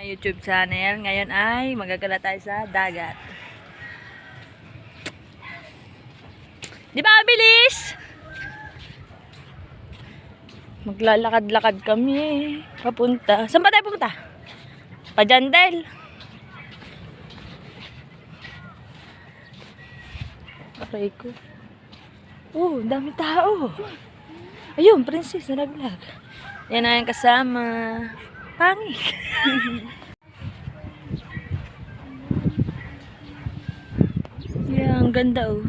YouTube channel. Ngayon ay magagala tayo sa dagat. Di ba, bilis? Maglalakad-lakad kami. Papunta. Saan ba tayo pupunta? Pajandel. Aray ko. Oh, dami tao. Ayun, princess na naglag. Yan ang kasama. Pangit. Yan, ang ganda oh.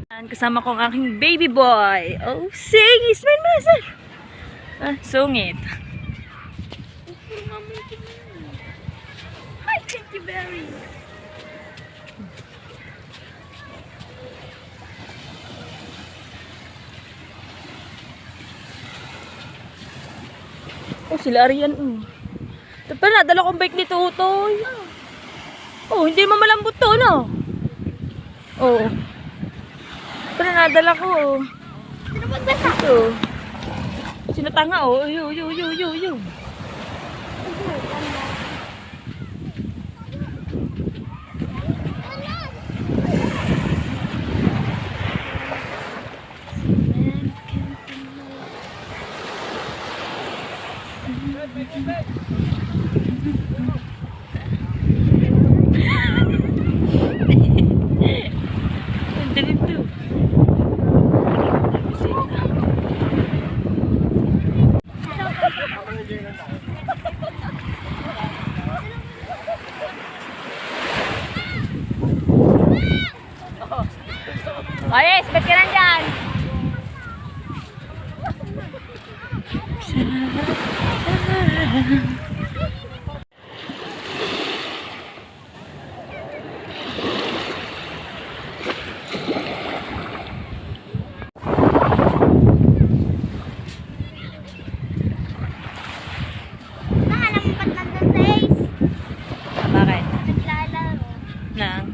Yan, kasama ko ang aking baby boy. Oh, sige, smile mo, smile. Ah, sungit. Hi, thank you very much. Oh, sila Arian. Ito pa, nadala kong bike nito, Utoy. Oh, hindi mo malambot to, no? Oh. Ito na, nadala ko, oh. Sino magbasa? Ito. Sinatanga, oh. Yo. Ayes, ba't ka nandyan? Alam mo ba't nandun sa Ace? Bakit? Naglalaro. Nang?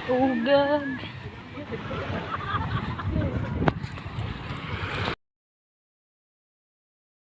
Oh, God.